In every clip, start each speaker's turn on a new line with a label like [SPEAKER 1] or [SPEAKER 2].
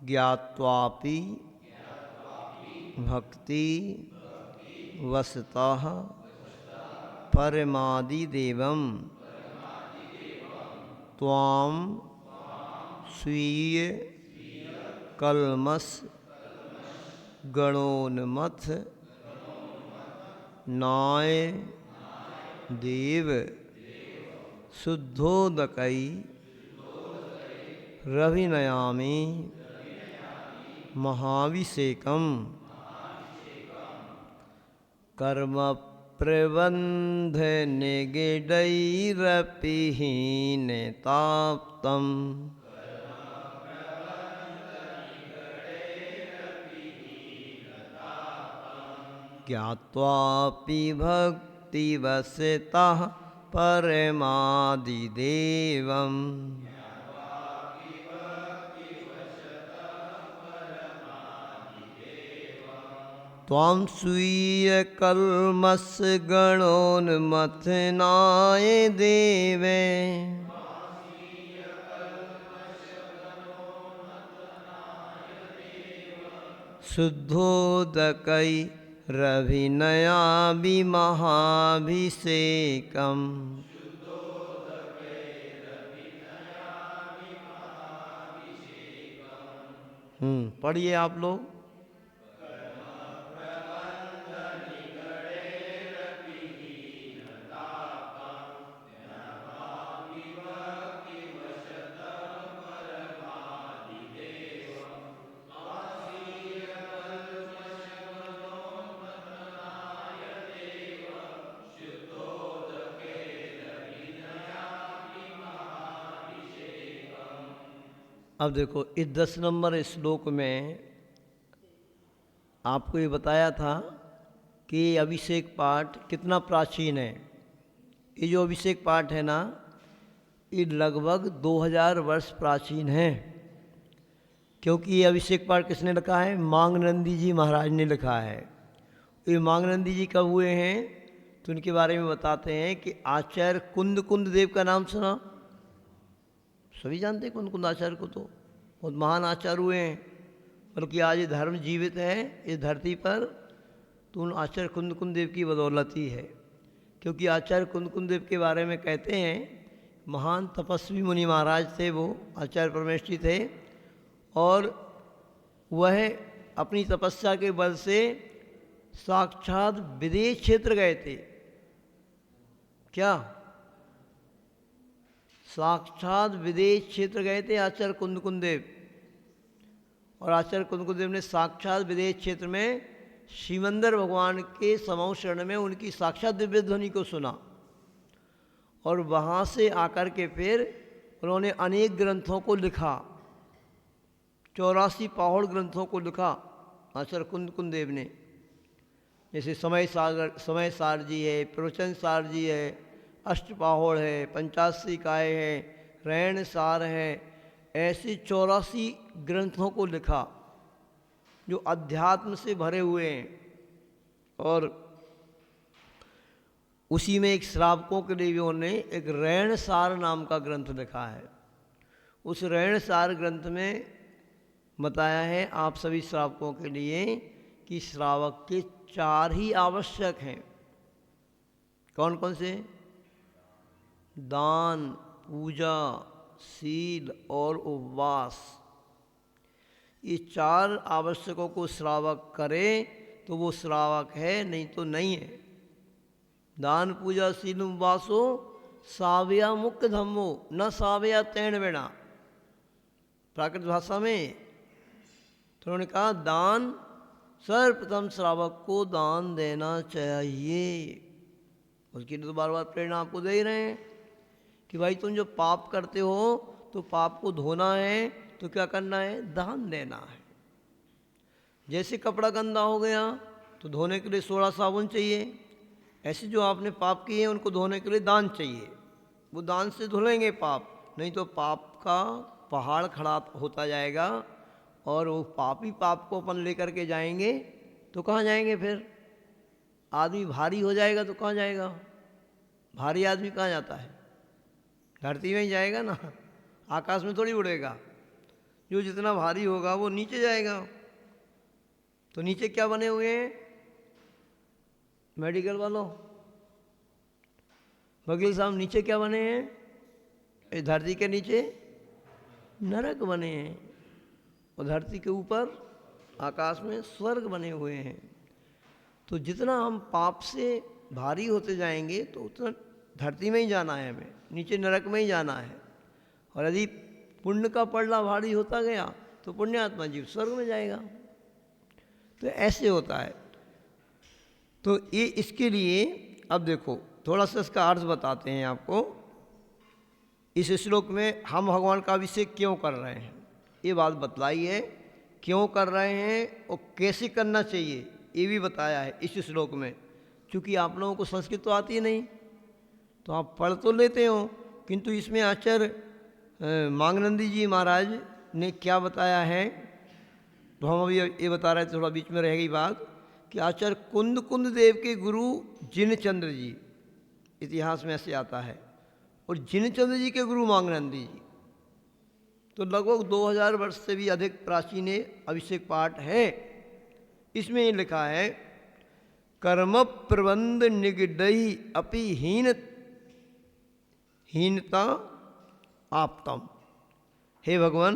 [SPEAKER 1] ज्ञात्वापि भक्ति वसतः परमादिदेवं त्वां स्वीय कल्मष गणोन्मथ नाय देव शुद्धोदकई रविनयामि महाभिषेकम् कर्म प्रबंध निगडैरपि हीनताप्तम् ज्ञात्वापि भक्तिवशतः परमादिदेवम् त्वां स्वीय कल्मष गणोन्मथनाय देवे शुद्धोदकै रविनयामि महाभिषेकम्। पढ़िए आप लोग। अब देखो इस 10 नंबर श्लोक में आपको ये बताया था कि अभिषेक पाठ कितना प्राचीन है। ये जो अभिषेक पाठ है ना, ये लगभग 2000 वर्ष प्राचीन है। क्योंकि ये अभिषेक पाठ किसने लिखा है? मांगनंदी जी महाराज ने लिखा है। ये मांगनंदी जी कब हुए हैं तो उनके बारे में बताते हैं कि आचार्य कुंद देव का नाम सुना? सभी जानते हैं कुंद आचार्य को, तो बहुत महान आचार्य हुए हैं। बल्कि आज ये धर्म जीवित है इस धरती पर तो उन आचार्य कुंद देव की बदौलत ही है। क्योंकि आचार्य कुंद देव के बारे में कहते हैं महान तपस्वी मुनि महाराज थे, वो आचार्य परमेष्ठी थे और वह अपनी तपस्या के बल से साक्षात विदेश क्षेत्र गए थे। क्या? साक्षात विदेश क्षेत्र गए थे आचार्य कुंद देव। और आचार्य कुंद देव ने साक्षात विदेश क्षेत्र में शिवंदर भगवान के समूह शरण में उनकी साक्षात दिव्य ध्वनि को सुना और वहाँ से आकर के फिर उन्होंने अनेक ग्रंथों को लिखा। 84 पाहुड़ ग्रंथों को लिखा आचार्य कुंद देव ने। जैसे समय सार जी है, प्रवचन सार जी है, अष्टपाहुड़ है, पंचाशी काय है, रैण सार है, ऐसे 84 ग्रंथों को लिखा जो अध्यात्म से भरे हुए हैं। और उसी में एक श्रावकों के लिए उन्होंने एक रैण सार नाम का ग्रंथ लिखा है। उस रैण सार ग्रंथ में बताया है आप सभी श्रावकों के लिए कि श्रावक के 4 ही आवश्यक हैं। कौन कौन से? दान, पूजा, शील और उपवास। ये 4 आवश्यकों को श्रावक करे तो वो श्रावक है, नहीं तो नहीं है। दान, पूजा, शील, उपवासो सावया मुख्य धम्मो न सावया तैण वेणा। प्राकृत भाषा में तो उन्होंने कहा दान सर्वप्रथम श्रावक को दान देना चाहिए। उसके लिए तो बार बार प्रेरणा आपको दे ही रहे हैं कि भाई तुम जो पाप करते हो तो पाप को धोना है तो क्या करना है? दान देना है। जैसे कपड़ा गंदा हो गया तो धोने के लिए सोडा साबुन चाहिए, ऐसे जो आपने पाप किए हैं उनको धोने के लिए दान चाहिए। वो दान से धुलेंगे पाप, नहीं तो पाप का पहाड़ खड़ा होता जाएगा और वो पापी पाप को अपन लेकर के जाएंगे तो कहाँ जाएंगे? फिर आदमी भारी हो जाएगा तो कहाँ जाएगा? भारी आदमी कहाँ जाता है? धरती में ही जाएगा ना। आकाश में थोड़ी उड़ेगा। जो जितना भारी होगा वो नीचे जाएगा। तो नीचे क्या बने हुए हैं मेडिकल वालों, वकील साहब, नीचे क्या बने हैं? इस धरती के नीचे नरक बने हैं और धरती के ऊपर आकाश में स्वर्ग बने हुए हैं। तो जितना हम पाप से भारी होते जाएंगे तो उतना धरती में ही जाना है हमें, नीचे नरक में ही जाना है। और यदि पुण्य का पड़ना भारी होता गया तो पुण्यात्मा जीव स्वर्ग में जाएगा। तो ऐसे होता है। तो ये इसके लिए अब देखो थोड़ा सा इसका अर्थ बताते हैं आपको। इस श्लोक में हम भगवान का अभिषेक क्यों कर रहे हैं ये बात बतलाई है, क्यों कर रहे हैं और कैसे करना चाहिए ये भी बताया है इस श्लोक में। क्योंकि आप लोगों को संस्कृत तो आती नहीं, तो आप पढ़ तो लेते हो, किंतु इसमें आचार्य मांगनंदी जी महाराज ने क्या बताया है, तो हम अभी ये बता रहे थे, थोड़ा बीच में रह गई बात, कि आचार्य कुंद देव के गुरु जिनचंद्र जी, इतिहास में ऐसे आता है, और जिनचंद्र जी के गुरु मांगनंदी जी, तो लगभग 2000 वर्ष से भी अधिक प्राचीन अभिषेक पाठ है। इसमें ये लिखा है, कर्म प्रबंध निगडही अपि हीनता आपतम। हे भगवान,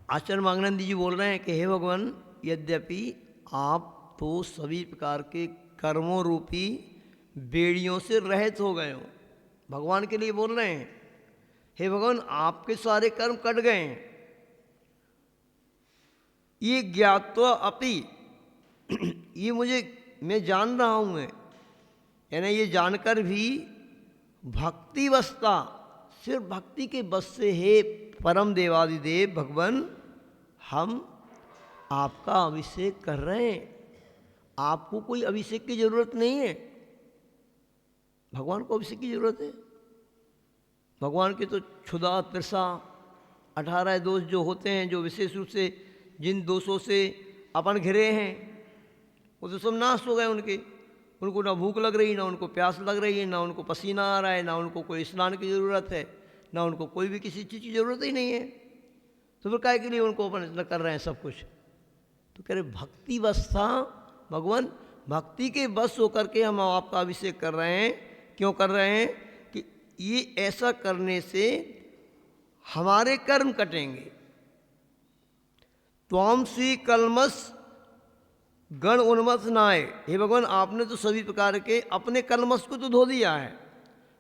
[SPEAKER 1] आचार्य मांगनंदी जी बोल रहे हैं कि हे भगवान, यद्यपि आप तो सभी प्रकार के कर्मों रूपी बेड़ियों से रहित हो गए हो, भगवान के लिए बोल रहे हैं, हे भगवान आपके सारे कर्म कट गए हैं। ये ज्ञात्वा अपि, ये मैं जान रहा हूँ, यानी ये जानकर भी भक्ति वस्ता, सिर्फ भक्ति के बस से हे परम देवादिदेव भगवान, हम आपका अभिषेक कर रहे हैं। आपको कोई अभिषेक की जरूरत नहीं है, भगवान को अभिषेक की जरूरत है। भगवान के तो क्षुधा तृषा 18 दोष जो होते हैं, जो विशेष रूप से जिन दोषों से अपन घिरे हैं, वो तो सब नाश हो गए उनके। उनको ना भूख लग रही, ना उनको प्यास लग रही है, ना उनको पसीना आ रहा है, ना उनको कोई स्नान की ज़रूरत है, ना उनको कोई भी किसी चीज़ की ज़रूरत ही नहीं है। तो फिर काय के लिए उनको अपन कर रहे हैं सब कुछ? तो कह रहे भक्ति बस था भगवान, भक्ति के बस होकर के हम आपका अभिषेक कर रहे हैं। क्यों कर रहे हैं? कि ये ऐसा करने से हमारे कर्म कटेंगे। त्वामसी कलमस गण उन्मत नाय, हे भगवान आपने तो सभी प्रकार के अपने कलमस को तो धो दिया है,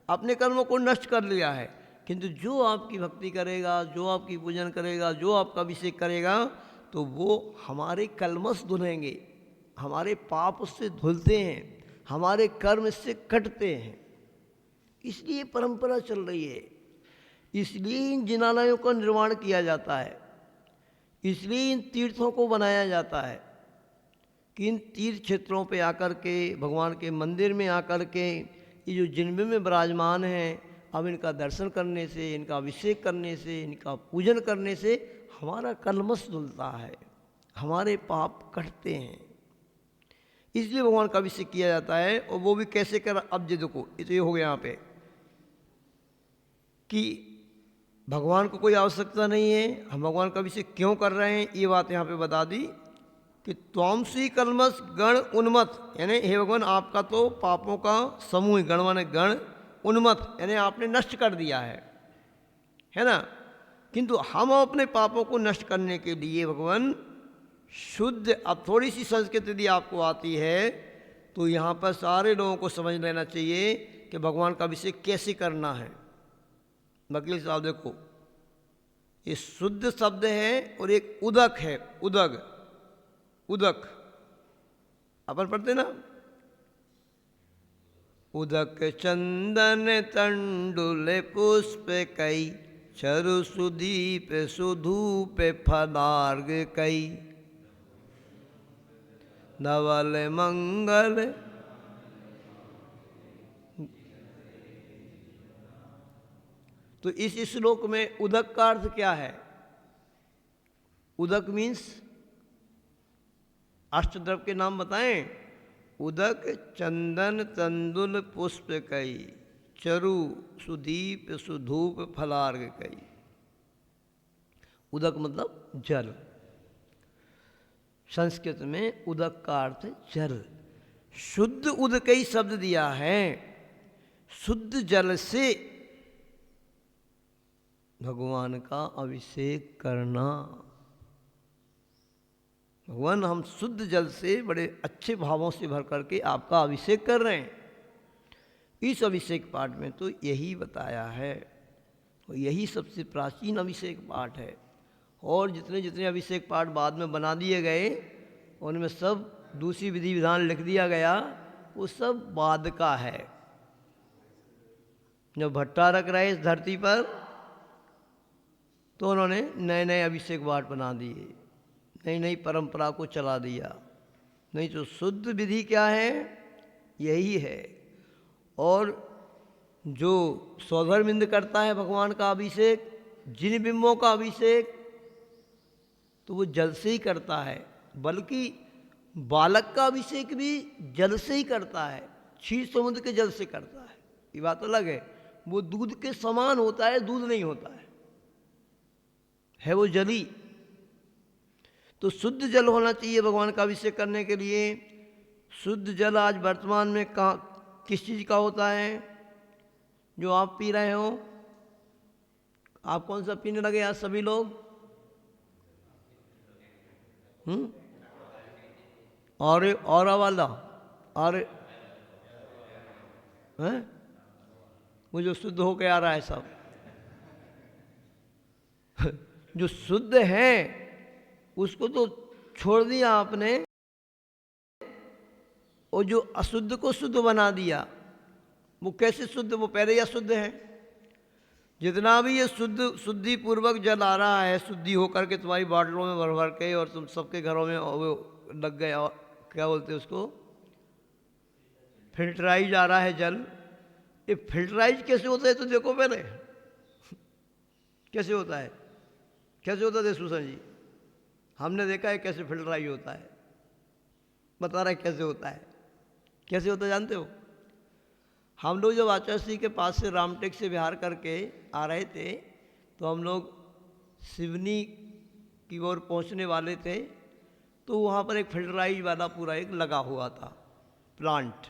[SPEAKER 1] अपने कर्मों को नष्ट कर लिया है, किंतु जो आपकी भक्ति करेगा, जो आपकी पूजन करेगा, जो आपका अभिषेक करेगा, तो वो हमारे कलमस धुलेंगे, हमारे पाप उससे धुलते हैं, हमारे कर्म इससे कटते हैं। इसलिए परंपरा चल रही है, इसलिए इन जिनालयों का निर्माण किया जाता है, इसलिए इन तीर्थों को बनाया जाता है कि इन तीर्थ क्षेत्रों पे आकर के, भगवान के मंदिर में आकर के, ये जो जिनमें में विराजमान हैं, अब इनका दर्शन करने से, इनका अभिषेक करने से, इनका पूजन करने से हमारा कलमश धुलता है, हमारे पाप कटते हैं। इसलिए भगवान का अभिषेक किया जाता है। और वो भी कैसे कर, अब ये देखो, ये हो गया यहाँ पे कि भगवान को कोई आवश्यकता नहीं है, हम भगवान का अभिषेक क्यों कर रहे हैं, ये बात यहाँ पे बता दी कि त्वामसी कलमस गण उन्मत, यानी हे भगवान आपका तो पापों का समूह, गण माने गण, उन्मत यानी आपने नष्ट कर दिया है ना। किंतु हम अपने पापों को नष्ट करने के लिए भगवान शुद्ध, अब थोड़ी सी संस्कृत यदि आपको आती है तो यहाँ पर सारे लोगों को समझ लेना चाहिए कि भगवान का अभिषेक कैसे करना है। वकील साहब देखो, ये शुद्ध शब्द है और एक उदक है, उदक, उदक अपन पढ़ते ना, उदक चंदन तंडुल पुष्प कई, चरु सुदीप सुधूप फलार्ग कई, नवल मंगल। तो इस श्लोक में उदक का अर्थ क्या है? उदक मीन्स अष्टद्रव्य के नाम बताएं। उदक चंदन तंदुल पुष्प कई, चरु सुदीप सुधूप फलार्घ कई। उदक मतलब जल, संस्कृत में उदक का अर्थ जल। शुद्ध उदकई शब्द दिया है, शुद्ध जल से भगवान का अभिषेक करना। भगवान हम शुद्ध जल से बड़े अच्छे भावों से भर करके आपका अभिषेक कर रहे हैं। इस अभिषेक पाठ में तो यही बताया है, और यही सबसे प्राचीन अभिषेक पाठ है। और जितने जितने अभिषेक पाठ बाद में बना दिए गए उनमें सब दूसरी विधि विधान लिख दिया गया, वो सब बाद का है। जब भट्टा रख रहे इस धरती पर तो उन्होंने नए नए अभिषेक पाठ बना दिए, नई नई परंपरा को चला दिया। नहीं तो शुद्ध विधि क्या है, यही है। और जो स्वधर्मिंद करता है भगवान का अभिषेक, जिन बिंबों का अभिषेक, तो वो जल से ही करता है। बल्कि बालक का अभिषेक भी जल से ही करता है, क्षीर समुद्र के जल से करता है। ये बात अलग है, वो दूध के समान होता है, दूध नहीं होता है वो जली। तो शुद्ध जल होना चाहिए भगवान का अभिषेक करने के लिए। शुद्ध जल आज वर्तमान में कहाँ किस चीज़ का होता है? जो आप पी रहे हो, आप कौन सा पीने लगे आज सभी लोग? और वाला और हैं, वो जो शुद्ध होके आ रहा है सब जो शुद्ध है उसको तो छोड़ दिया आपने, और जो अशुद्ध को शुद्ध बना दिया। वो कैसे शुद्ध? वो पहले ही अशुद्ध है। जितना भी ये शुद्धि पूर्वक जल आ रहा है, शुद्धि होकर के तुम्हारी बॉटलों में भर भर के, और तुम सबके घरों में वो लग गए, और क्या बोलते हैं उसको, फिल्टराइज आ रहा है जल। ये फिल्टराइज कैसे होता है तो देखो पहले कैसे होता है, कैसे होता है सुसन जी? हमने देखा है कैसे फिल्टराइज होता है, बता रहा है कैसे होता है। कैसे होता है जानते हो? हम लोग जब आचार्य श्री के पास से रामटेक से बिहार करके आ रहे थे, तो हम लोग सिवनी की ओर पहुंचने वाले थे, तो वहाँ पर एक फिल्टराइज वाला पूरा एक लगा हुआ था प्लांट।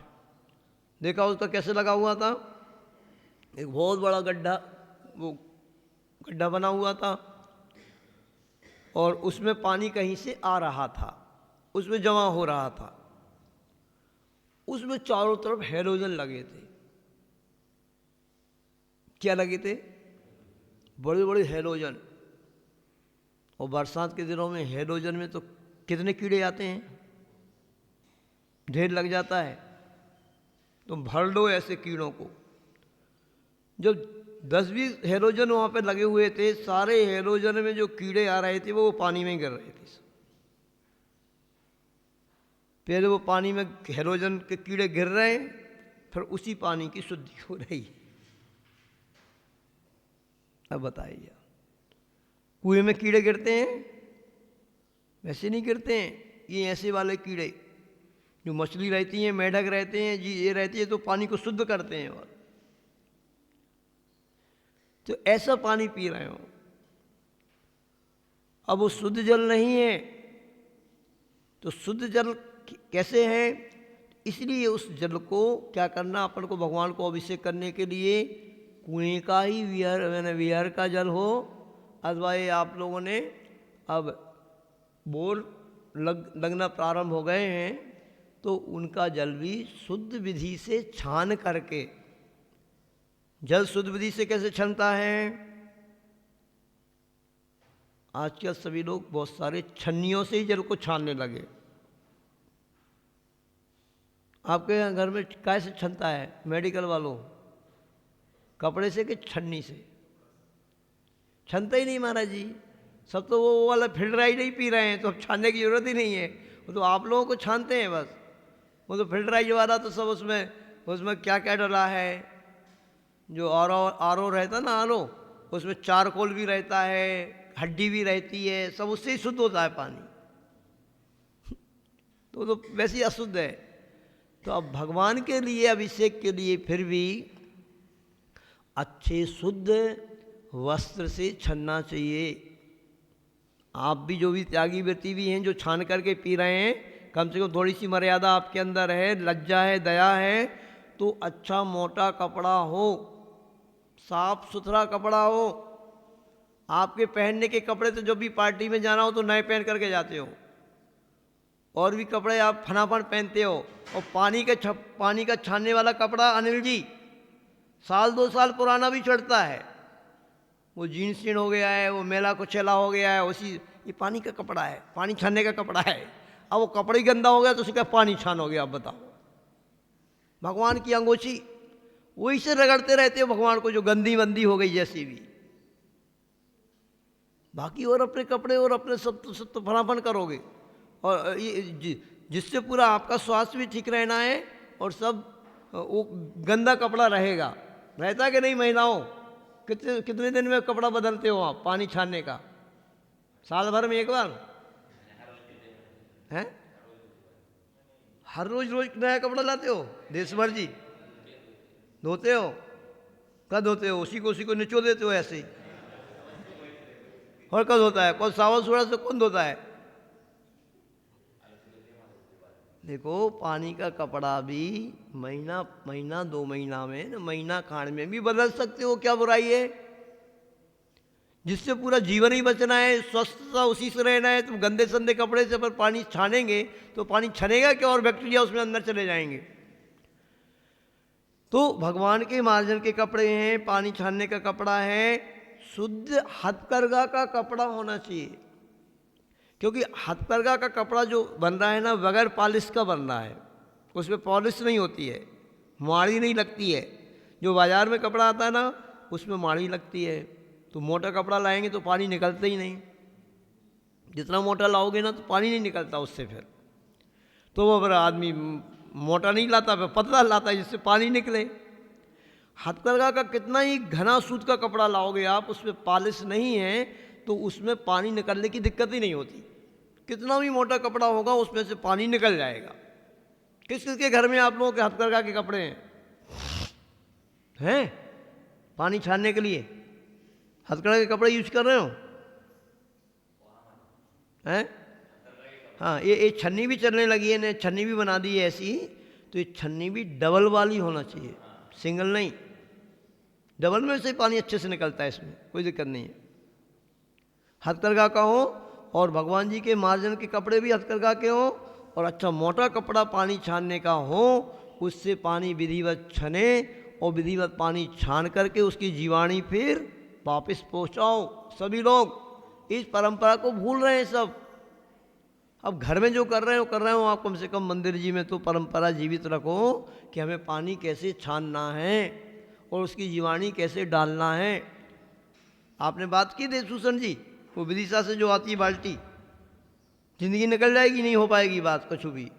[SPEAKER 1] देखा उसका कैसे लगा हुआ था? एक बहुत बड़ा गड्ढा, वो गड्ढा बना हुआ था, और उसमें पानी कहीं से आ रहा था, उसमें जमा हो रहा था। उसमें चारों तरफ हैलोजन लगे थे। क्या लगे थे? बड़े बड़े हैलोजन। और बरसात के दिनों में हैलोजन में तो कितने कीड़े आते हैं, ढेर लग जाता है। तुम भर लो ऐसे कीड़ों को। जब 10-20 हैलोजन वहाँ पे लगे हुए थे, सारे हैलोजन में जो कीड़े आ रहे थे वो पानी में गिर रहे थे। पहले वो पानी में हैलोजन के कीड़े गिर रहे हैं, फिर उसी पानी की शुद्धि हो रही। अब बताइए, कुएं में कीड़े गिरते हैं? वैसे नहीं गिरते हैं। ये ऐसे वाले कीड़े जो मछली रहती हैं, मेढक रहते हैं जी, ये रहती है तो पानी को शुद्ध करते हैं। और तो ऐसा पानी पी रहे हो। अब वो शुद्ध जल नहीं है, तो शुद्ध जल कैसे है? इसलिए उस जल को क्या करना, अपन को भगवान को अभिषेक करने के लिए कुएं का ही विहर का जल हो, अथवा ये आप लोगों ने अब बोर लगना प्रारंभ हो गए हैं, तो उनका जल भी शुद्ध विधि से छान करके। जल शुद्ध विधि से कैसे छनता है? आजकल सभी लोग बहुत सारे छन्नियों से ही जल को छानने लगे। आपके यहाँ घर में कैसे छनता है मेडिकल वालों? कपड़े से कि छन्नी से? छनता ही नहीं महाराज जी। सब तो वो वाला फिल्टराइज नहीं पी रहे हैं, तो अब छानने की जरूरत ही नहीं है। वो तो आप लोगों को छानते हैं बस। वो तो फिल्टराइज वाला तो सब उसमें क्या क्या डला है, जो आर ओ रहता ना, आर ओ, उसमें चारकोल भी रहता है, हड्डी भी रहती है, सब उससे ही शुद्ध होता है पानी। तो वैसे ही अशुद्ध है। तो अब भगवान के लिए अभिषेक के लिए फिर भी अच्छे शुद्ध वस्त्र से छनना चाहिए। आप भी जो भी त्यागी व्यक्ति भी हैं जो छान करके पी रहे हैं, कम से कम थोड़ी सी मर्यादा आपके अंदर है, लज्जा है, दया है, तो अच्छा मोटा कपड़ा हो, साफ सुथरा कपड़ा हो। आपके पहनने के कपड़े तो जब भी पार्टी में जाना हो तो नए पहन करके जाते हो, और भी कपड़े आप फनाफन पहनते हो। और पानी का छानने वाला कपड़ा अनिल जी साल 2 साल पुराना भी चढ़ता है। वो जीन्स हो गया है, वो मेला कुचेला हो गया है, उसी ये पानी का कपड़ा है, पानी छानने का कपड़ा है। अब वो कपड़ा ही गंदा हो गया तो उसका पानी छानोगे आप बताओ। भगवान की अंगोछी वही से रगड़ते रहते हो भगवान को, जो गंदी वंदी हो गई जैसी भी। बाकी और अपने कपड़े और अपने सब तो फनाफन करोगे, और जिससे पूरा आपका स्वास्थ्य भी ठीक रहना है और सब वो गंदा कपड़ा रहेगा। रहता कि नहीं महिलाओं? कितने दिन में कपड़ा बदलते हो आप पानी छानने का? साल भर में एक बार हैं? हर रोज रोज नया कपड़ा लाते हो देशभर जी? धोते हो? कब धोते हो? उसी को निचो देते हो ऐसे ही? और कब धोता है? कौन सावन सूड़ा से कौन धोता है? देखो पानी का कपड़ा भी महीना 2 महीना में, महीना खांड में भी बदल सकते हो, क्या बुराई है? जिससे पूरा जीवन ही बचना है, स्वस्थता उसी से रहना है, तो गंदे संदे कपड़े से पर पानी छानेंगे तो पानी छनेगा क्या, और बैक्टीरिया उसमें अंदर चले जाएंगे। तो भगवान के मार्जन के कपड़े हैं, पानी छानने का कपड़ा है, शुद्ध हथकरघा का कपड़ा होना चाहिए। क्योंकि हथकरघा का कपड़ा जो बन रहा है ना, बगैर पॉलिश का बन रहा है, उसमें पॉलिश नहीं होती है, माड़ी नहीं लगती है। जो बाज़ार में कपड़ा आता है ना उसमें माड़ी लगती है। तो मोटा कपड़ा लाएंगे तो पानी निकलता ही नहीं, जितना मोटा लाओगे ना तो पानी नहीं निकलता उससे। फिर तो वो फिर आदमी मोटा नहीं लाता, फिर पतला लाता है जिससे पानी निकले। हथकरघा का कितना ही घना सूत का कपड़ा लाओगे आप, उसमें पॉलिश नहीं है तो उसमें पानी निकलने की दिक्कत ही नहीं होती। कितना भी मोटा कपड़ा होगा उसमें से पानी निकल जाएगा। किस किस के घर में आप लोगों के हथकरघा के कपड़े हैं पानी छानने के लिए? हथकरघा के कपड़े यूज कर रहे हो हैं? हाँ, ये छन्नी भी चलने लगी है ने, छन्नी भी बना दी है ऐसी। तो ये छन्नी भी डबल वाली होना चाहिए, सिंगल नहीं। डबल में से पानी अच्छे से निकलता है, इसमें कोई दिक्कत नहीं है। हथकरघा का हो, और भगवान जी के मार्जन के कपड़े भी हथकरघा के हो, और अच्छा मोटा कपड़ा पानी छानने का हो, उससे पानी विधिवत छने, और विधिवत पानी छान करके उसकी जीवाणी फिर वापस पहुँचाओ। सभी लोग इस परंपरा को भूल रहे हैं सब। अब घर में जो कर रहे हो आप कम से कम मंदिर जी में तो परंपरा जीवित रखो कि हमें पानी कैसे छानना है और उसकी जीवाणी कैसे डालना है। आपने बात की देवसूसन जी, वो विदिशा से जो आती है बाल्टी, जिंदगी निकल जाएगी, नहीं हो पाएगी बात कुछ भी।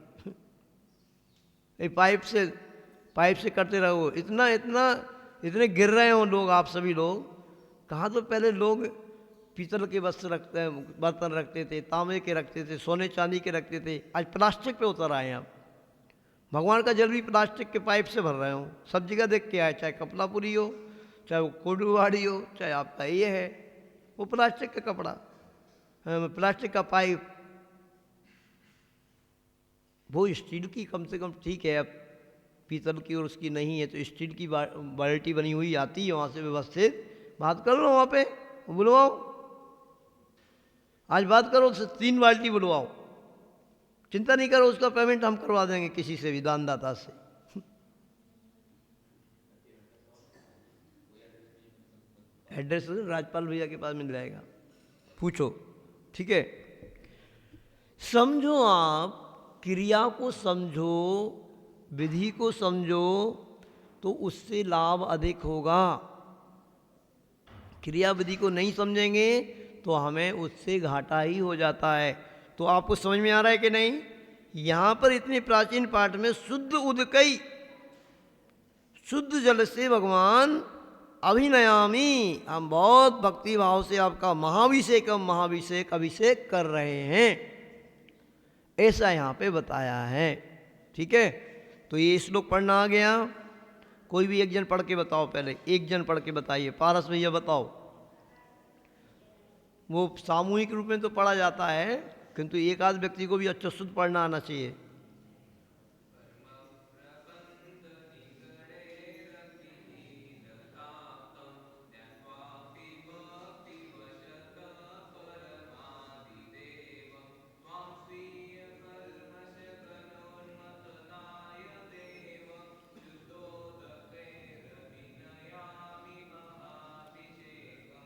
[SPEAKER 1] पाइप से करते रहो। इतने गिर रहे हो लोग, आप सभी लोग। कहाँ तो पहले लोग पीतल के बर्तन रखते थे, तांबे के रखते थे, सोने चांदी के रखते थे, आज प्लास्टिक पे उतर आए हैं। आप भगवान का जल भी प्लास्टिक के पाइप से भर रहे हो। सब जगह देख के आए, चाहे कपलापुरी हो, चाहे वो कोडुवाड़ी हो, चाहे आपका ये है वो प्लास्टिक का कपड़ा, प्लास्टिक का पाइप। वो स्टील की कम से कम ठीक है, अब पीतल की और उसकी नहीं है तो स्टील की बाल्टी बनी हुई आती है, वहाँ से व्यवस्थित बात कर लो। वहाँ पे बुलवाओ, आज बात करो, 3 बाल्टी बुलवाओ, चिंता नहीं करो, उसका पेमेंट हम करवा देंगे किसी से भी, दानदाता से। एड्रेस राजपाल भैया के पास मिल जाएगा, पूछो, ठीक है। समझो, आप क्रिया को समझो, विधि को समझो, तो उससे लाभ अधिक होगा। क्रिया विधि को नहीं समझेंगे तो हमें उससे घाटा ही हो जाता है। तो आपको समझ में आ रहा है कि नहीं? यहाँ पर इतने प्राचीन पाठ में शुद्ध उदकई, शुद्ध जल से भगवान अभिनयामी, हम बहुत भक्ति भाव से आपका अभिषेक कर रहे हैं, ऐसा यहाँ पे बताया है। ठीक है, तो ये श्लोक पढ़ना आ गया। कोई भी एक जन पढ़ के बताओ, पहले एक जन पढ़ के बताइए। पारस भैया बताओ। वो सामूहिक रूप में तो पढ़ा जाता है, किंतु एक आध व्यक्ति को भी अच्छा शुद्ध पढ़ना आना चाहिए।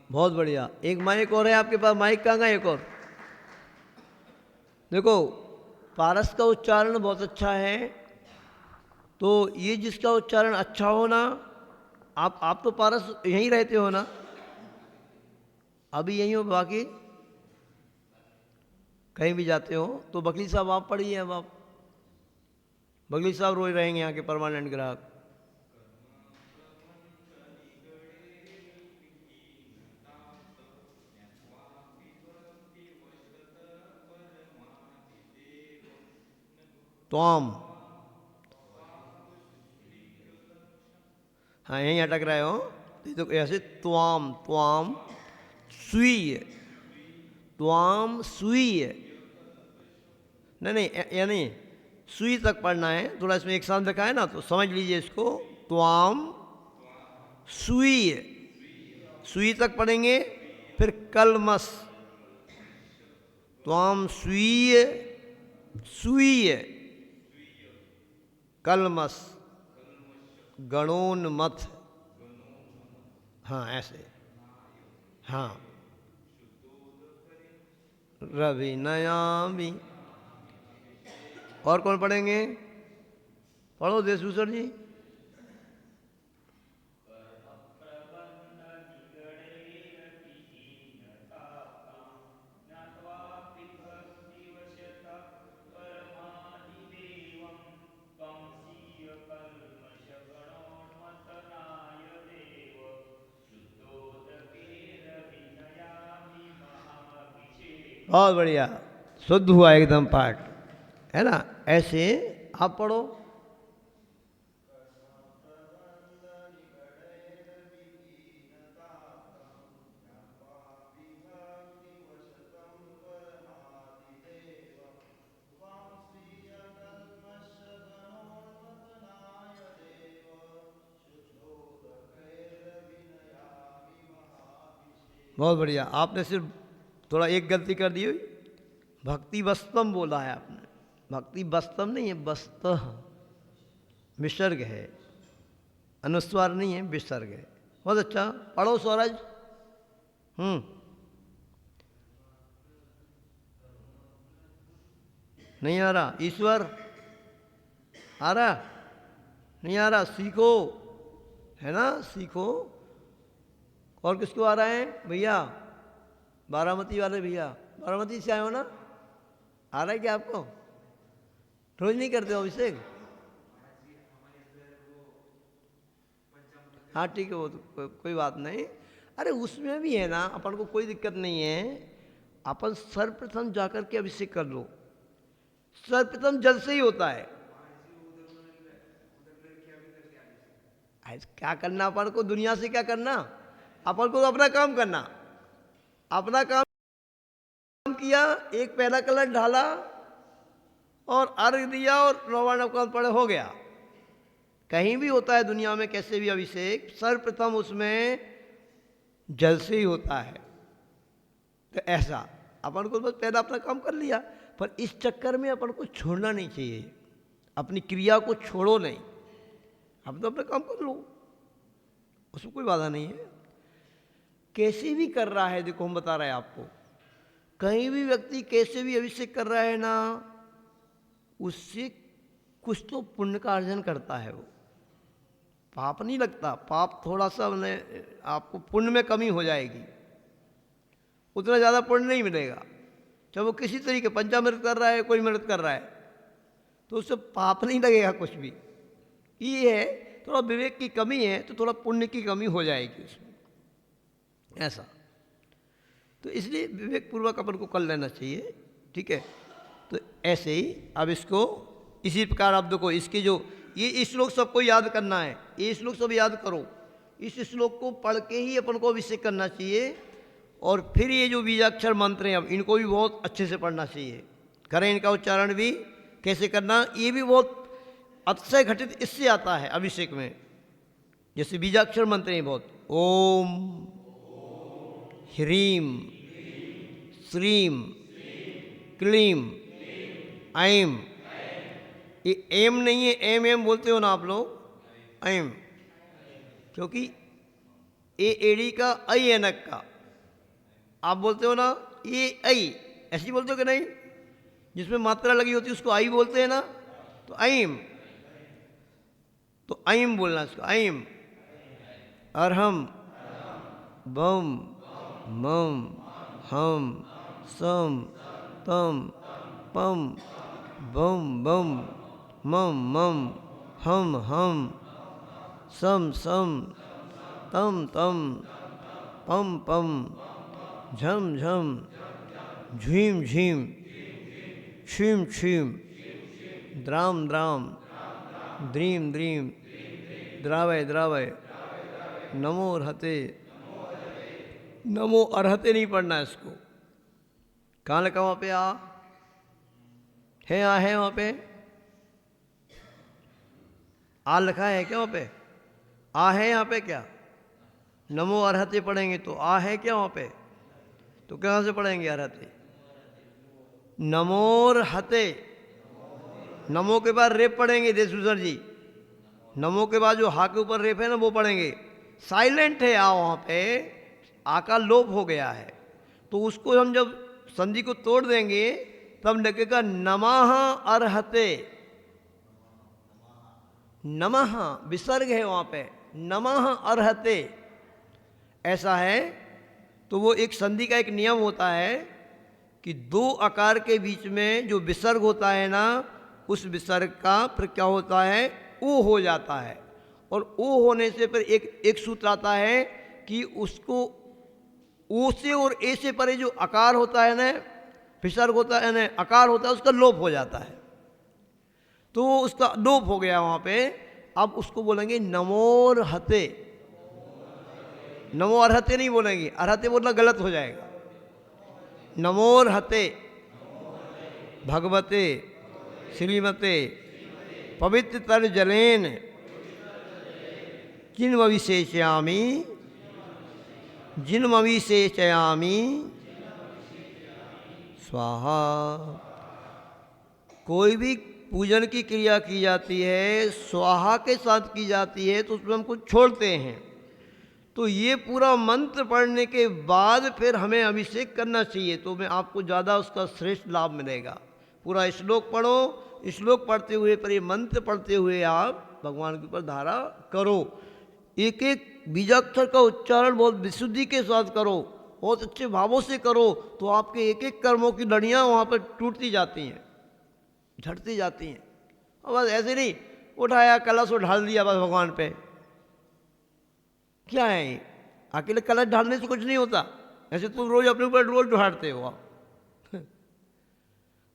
[SPEAKER 1] बहुत बढ़िया। एक माइक और है आपके पास? माइक कहाँ गया? एक और देखो, पारस का उच्चारण बहुत अच्छा है। तो ये जिसका उच्चारण अच्छा हो ना, आप तो पारस यहीं रहते हो ना? अभी यहीं हो, बाकी कहीं भी जाते हो? तो बकली साहब आप पढ़िए। अब आप बकली साहब रोज रहेंगे यहाँ के परमानेंट ग्राहक। त्वाम, हाँ यहीं अटक रहे हो तो ऐसे त्वाम, त्वाम स्वीय, त्वाम स्वीय। नहीं, यानी सुई तक पढ़ना है। थोड़ा इसमें एक साथ लिखा है ना, तो समझ लीजिए इसको। त्वाम सुई, सुई तक पढ़ेंगे। फिर कलमस, त्वाम स्वीय, सुई, कलमस, गणोन्मथ। हाँ ऐसे, हाँ रवि नयामी। और कौन पढ़ेंगे? पढ़ो देशभूषण जी। बहुत बढ़िया, शुद्ध हुआ एकदम पाठ, है ना? ऐसे आप पढ़ो। बहुत बढ़िया। आपने सिर्फ थोड़ा एक गलती कर दी हुई, भक्ति वस्तम बोला है आपने। भक्ति वस्तम नहीं है, वस्त विसर्ग है, अनुस्वार नहीं है, विसर्ग है। बहुत अच्छा, पढ़ो स्वराज। नहीं आ रहा? ईश्वर आ रहा? नहीं आ रहा? सीखो, है ना? सीखो। और किसको आ रहा है भैया? बारामती वाले भैया, बारामती से आए हो ना? आ रहा है क्या आपको? रोज नहीं करते हो अभिषेक? हाँ ठीक है, वो तो कोई बात नहीं। अरे उसमें भी है ना, अपन को कोई दिक्कत नहीं है। अपन सर्वप्रथम जाकर के अभिषेक कर लो। सर्वप्रथम जल से ही होता है। क्या करना अपन को? दुनिया से क्या करना? अपन को तो अपना काम करना। अपना काम किया, एक पहला कलश ढाला और अर्घ दिया और नौवान अवकाश पड़े, हो गया। कहीं भी होता है दुनिया में कैसे भी अभिषेक, सर्वप्रथम उसमें जल से ही होता है। तो ऐसा अपन को बस पहला अपना काम कर लिया, पर इस चक्कर में अपन को छोड़ना नहीं चाहिए। अपनी क्रिया को छोड़ो नहीं, अब तो अपना काम कर लो, उसमें कोई बाधा नहीं है। कैसे भी कर रहा है, देखो हम बता रहे हैं आपको, कहीं भी व्यक्ति कैसे भी अभिषेक कर रहा है ना, उससे कुछ तो पुण्य का अर्जन करता है। वो पाप नहीं लगता, पाप थोड़ा सा आपको पुण्य में कमी हो जाएगी, उतना ज़्यादा पुण्य नहीं मिलेगा। जब वो किसी तरीके पंचामृत कर रहा है, कोई मृत कर रहा है, तो उससे पाप नहीं लगेगा कुछ भी। ये है थोड़ा विवेक की कमी है, तो थोड़ा पुण्य की कमी हो जाएगी उसमें, ऐसा। तो इसलिए विवेक पूर्वक अपन को कर लेना चाहिए, ठीक है? तो ऐसे ही अब इसको इसी प्रकार आप देखो, इसकी जो ये श्लोक सबको याद करना है, ये श्लोक सब याद करो। इस श्लोक को पढ़ के ही अपन को अभिषेक करना चाहिए। और फिर ये जो बीजाक्षर मंत्र हैं अब इनको भी बहुत अच्छे से पढ़ना चाहिए। करें इनका उच्चारण भी कैसे करना, ये भी बहुत अतिशय घटित इससे आता है अभिषेक में। जैसे बीजाक्षर मंत्र हैं बहुत, ओम ह्रीम श्रीम क्लीम ऐम। ये एम नहीं है, एम एम बोलते हो ना आप लोग, ऐम, क्योंकि ए एड़ी का ऐ एनक का आप बोलते हो ना, ये ऐ ऐसी बोलते हो कि नहीं? जिसमें मात्रा लगी होती है उसको आई बोलते हैं ना, तो ऐम, तो ऐम बोलना इसको, ऐम। अरहम बम मम हम सम तम पम बम बम मम मम हम सम सम तम तम पम पम झम झम झीम झीम क्षीम क्षीम द्राम द्राम द्रीम द्रीम द्रावय द्रावय नमो अर्हते। नमो अर्हते नहीं पढ़ना है इसको। कहाँ लिखा वहाँ पे? आ है वहाँ पे? आ लिखा है क्या वहाँ पे? आ है यहाँ पे क्या? नमो अर्हते पढ़ेंगे तो आ है क्या वहाँ पे? तो कहाँ से पढ़ेंगे अर्हते? नमोर हते, नमो के बाद रेप पढ़ेंगे देशभूषण जी। नमो के बाद जो हा के ऊपर रेप है ना वो पढ़ेंगे। साइलेंट है आ, वहाँ पे आ का लोप हो गया है, तो उसको हम जब संधि को तोड़ देंगे तब लगेगा नमः अर्हते। नमः विसर्ग है वहाँ पे, नमः अर्हते ऐसा है। तो वो एक संधि का एक नियम होता है कि दो आकार के बीच में जो विसर्ग होता है ना, उस विसर्ग का फिर क्या होता है, ओ हो जाता है। और ओ होने से फिर एक सूत्र आता है कि उसको ओ से और ए से परे जो आकार होता है ना, विसर्ग होता है ना, आकार होता है, उसका लोप हो जाता है। तो उसका लोप हो गया वहाँ पे। अब उसको बोलेंगे नमोर हते। नमो अर्हते नहीं बोलेंगे, अर्हते बोलना गलत हो जाएगा। नमोर हते भगवते श्रीमते पवित्रतर जलेन जिन्मविशेषयामि जिन्मविशेषयामि स्वाहा। कोई भी पूजन की क्रिया की जाती है स्वाहा के साथ की जाती है तो उसमें हम कुछ छोड़ते हैं। तो ये पूरा मंत्र पढ़ने के बाद फिर हमें अभिषेक करना चाहिए, तो मैं आपको ज़्यादा उसका श्रेष्ठ लाभ मिलेगा। पूरा श्लोक पढ़ो, श्लोक पढ़ते हुए पर ये मंत्र पढ़ते हुए आप भगवान के ऊपर धारा करो। एक एक बीजाक्षर का उच्चारण बहुत विशुद्धि के साथ करो, बहुत अच्छे भावों से करो, तो आपके एक एक कर्मों की लड़ियाँ वहाँ पर टूटती जाती हैं, झटती जाती हैं। और बस ऐसे नहीं उठाया कलश और ढाल दिया बस भगवान पे, क्या है ये? अकेले कलश ढालने से कुछ नहीं होता। ऐसे तुम रोज अपने ऊपर रोज ढालते हो आप।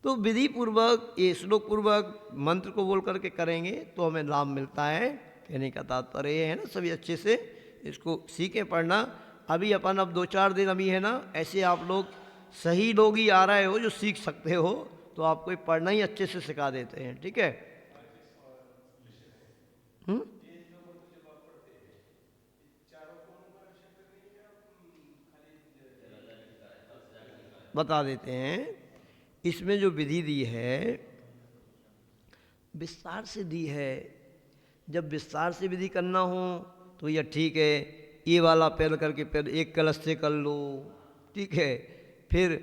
[SPEAKER 1] तो विधि पूर्वक ये श्लोक पूर्वक मंत्र को बोल करके करेंगे तो हमें लाभ मिलता है। कहने का तात्पर्य ये है ना, सभी अच्छे से इसको सीखें पढ़ना। अभी अपन अब 2-4 दिन अभी है ना, ऐसे आप लोग सही लोग ही आ रहे हो जो सीख सकते हो, तो आपको ये पढ़ना ही अच्छे से सिखा देते हैं। ठीक है? बता देते हैं। इसमें जो विधि दी है विस्तार से दी है। जब विस्तार से विधि करना हो तो यह ठीक है, ये वाला पहल करके पहले एक कलश से कर लो, ठीक है। फिर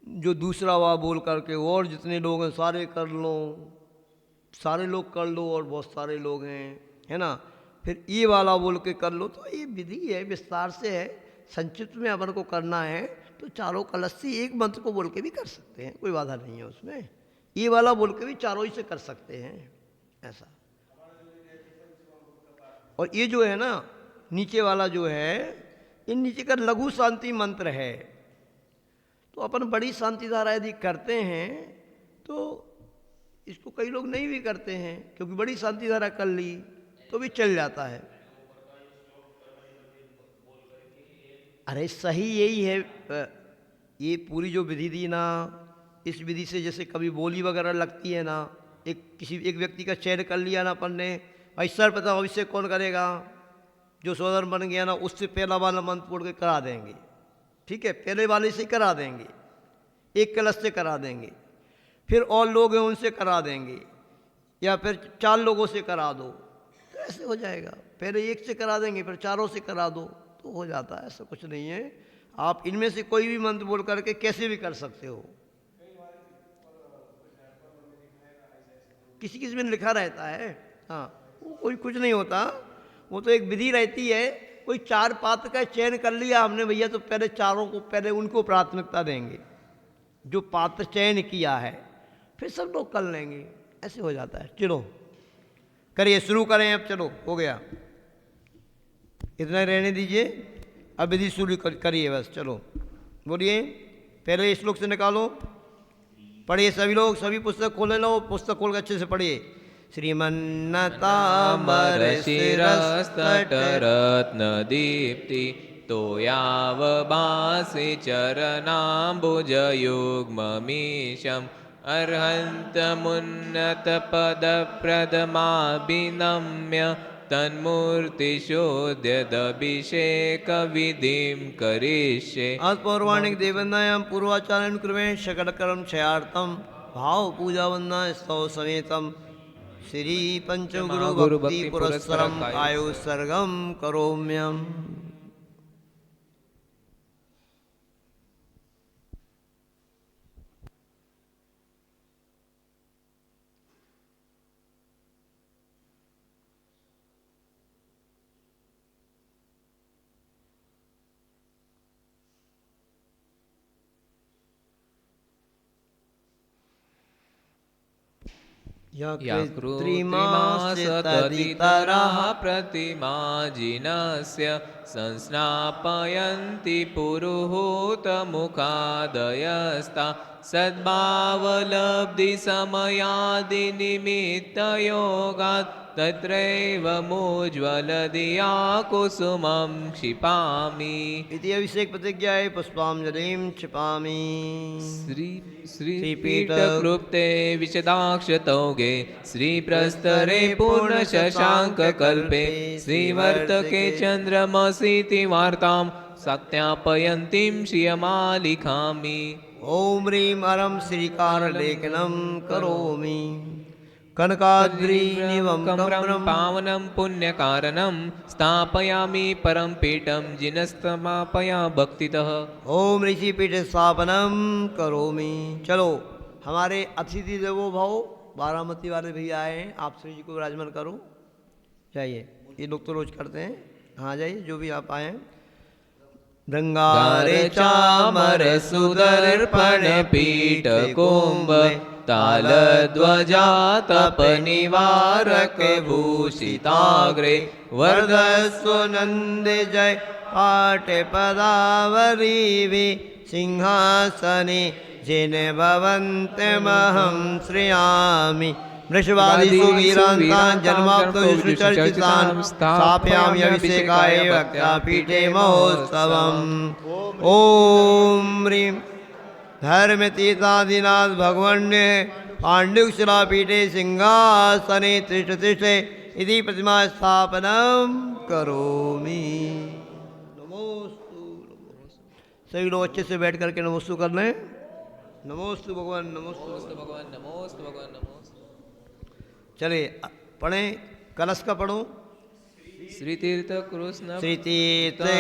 [SPEAKER 1] जो दूसरा वाला बोल करके और जितने लोग हैं सारे कर लो, सारे लोग कर लो और बहुत सारे लोग हैं, है ना। फिर ये वाला बोल के कर लो, तो ये विधि है, विस्तार से है। संक्षिप्त में अपन को करना है तो चारों कलश से एक मंत्र को बोल के भी कर सकते हैं, कोई बाधा नहीं है उसमें। ये वाला बोल के भी चारों ही से कर सकते हैं, ऐसा। और ये जो है ना नीचे वाला जो है, इन नीचे का लघु शांति मंत्र है। तो अपन बड़ी शांति धारा यदि करते हैं तो इसको कई लोग नहीं भी करते हैं, क्योंकि बड़ी शांति धारा कर ली तो भी चल जाता है। अरे सही यही है, ये पूरी जो विधि दी ना, इस विधि से जैसे कभी बोली वगैरह लगती है ना, एक व्यक्ति का चयन कर लिया ना अपन ने, भाई सर पता भविष्य कौन करेगा, जो सोदर बन गया ना उससे पहला वाला मंत्र पढ़ के करा देंगे, ठीक है, पहले वाले से करा देंगे, एक कलश से करा देंगे, फिर और लोग हैं उनसे करा देंगे, या फिर 4 लोगों से करा दो, तो ऐसे हो जाएगा। पहले एक से करा देंगे फिर 4 से करा दो, तो हो जाता है। ऐसा कुछ नहीं है, आप इनमें से कोई भी मंत्र बोल करके कैसे भी कर सकते हो। किसी किसी में लिखा रहता है, हाँ, वो कोई कुछ नहीं होता, वो तो एक विधि रहती है। कोई 4 पात्र का चयन कर लिया हमने भैया, तो पहले 4 को, पहले उनको प्राथमिकता देंगे जो पात्र चयन किया है, फिर सब लोग कर लेंगे, ऐसे हो जाता है। चलो करिए, शुरू करें अब। चलो हो गया, इतना रहने दीजिए, अब विधि शुरू करिए बस। चलो बोलिए, पहले श्लोक से निकालो, पढ़िए सभी लोग, सभी पुस्तक खोले लो, पुस्तक खोल के अच्छे से पढ़िए। श्रीमन्नताम्बर
[SPEAKER 2] शिरस्तटरत्न दीप्ति तोयावभासि चरणाम्बुजयुग्ममीशम् अर्हन्तमुन्नतपदप्रदमाभिनम्य तन्मूर्तिशोध्यदभिषेकविधिं करिष्ये।
[SPEAKER 1] आज पौर्वाणिक देवन्नायां पूर्वाचार्यं कृमे शकटकरं क्षयार्थं भाव पूजा वंदना स्तव समेतम श्री पंचगुरु भक्ति पुरस्सरम आयुसर्गम करोम्यम।
[SPEAKER 2] कृत्रिमास्तदितरः प्रतिमा जिनस्य संस्नापयन्ति पुरुहूतमुखादयस्ता सद्भावलब्धिसमयादिनिमित्तयोगात् तत्रैव मुज्ज्वलधिया कुसुमं क्षिपामि।
[SPEAKER 1] इति अभिषेक प्रतिज्ञाय पुष्पांजलिं क्षिपामि।
[SPEAKER 2] श्रीपीठकृप्ते विशदाक्षतौगे श्रीप्रस्तरे पूर्णशशाङ्ककल्पे श्रीवर्तके चन्द्रमसीति वार्तां सत्यापयन्तीं श्रियमालिखामि।
[SPEAKER 1] ॐ ह्रीं हरं श्रीकारलेखनं करोमि। कनकाद्रीनिवं कमरं
[SPEAKER 2] पावनं पुण्यकारणं स्थापयामि परं पीठं जिनस्तमापया भक्तितः।
[SPEAKER 1] ओम ऋषिपीठ स्थापनम करोमि। चलो हमारे अतिथि देवो भव बारामती वाले भैया आए हैं, आप श्री जी को विराजमान करो। जाइए, ये लोग तो रोज करते हैं। हाँ जाइए, जो भी आप आए हैं।
[SPEAKER 2] गंगारे चामर सुदर्पण पीठ कुंभ तालध्वजा तप निवारक भूषिताग्रे
[SPEAKER 1] वर्धस्व नंद जय पाठ पदावरी सिंहासने जिन भवन्तमहं श्रयामि। वृषभादिषु वीरान्तान् जन्माप्तयेषु चर्चितान् स्थापयामि अभिषेकाय भक्त्या पीठे महोत्सवम्। ॐ ह्रीं धर्मतीर्थादिनाथ भगवन्ये पाण्डुशिलापीठे सिंहासने तिष्ठे इति प्रतिमा स्थापनं करोमि। नमोस्तु। सभी लोग अच्छे से बैठ करके नमोस्तु कर लें। नमोस्तु भगवान, नमोस्तु
[SPEAKER 2] भगवान, नमोस्तु भगवान, नमोस्तु।
[SPEAKER 1] चलिए पढ़ें, कलश का पढ़ो।
[SPEAKER 2] श्री तीर्थ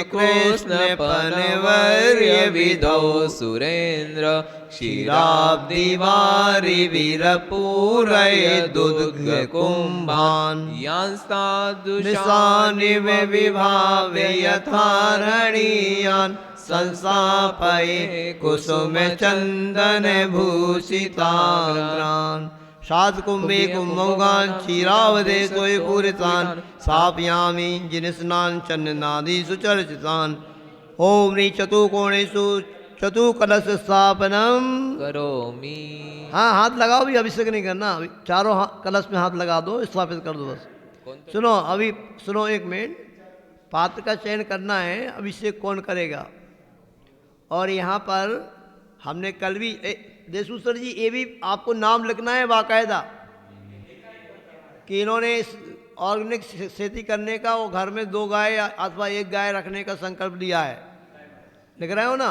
[SPEAKER 2] कृष्ण
[SPEAKER 1] पनवर्य विधो
[SPEAKER 2] सुरेंद्र
[SPEAKER 1] क्षीराब्दिवारि वीरपूरय दुर्ग कुंभान्
[SPEAKER 2] यांस्तादुषानिव
[SPEAKER 1] विभावे यथारणीयान् संस्थापये कुसुम चंदन भूषिताग्रान्। साधकुंभे कुंभौगान् क्षीरावधे सोय पूरितान् स्थापयामि जिनस्नान् चन्नादि सुचर्चितान्। ओम ह्रीं चतुर्कोणेषु चतुकलश स्थापनम।
[SPEAKER 2] करोमि।
[SPEAKER 1] हाँ, हाथ लगाओ भी, अभिषेक नहीं करना अभी, चारों कलश में हाथ लगा दो, स्थापित कर दो बस। सुनो अभी, सुनो एक मिनट, पात्र का चयन करना है, अभिषेक कौन करेगा। और यहाँ पर हमने कल भी देशूसर जी, ये भी आपको नाम लिखना है बाकायदा कि इन्होंने इस ऑर्गेनिक खेती करने का, वो घर में 2 गाय अथवा 1 गाय रखने का संकल्प लिया है। लिख रहे हो ना?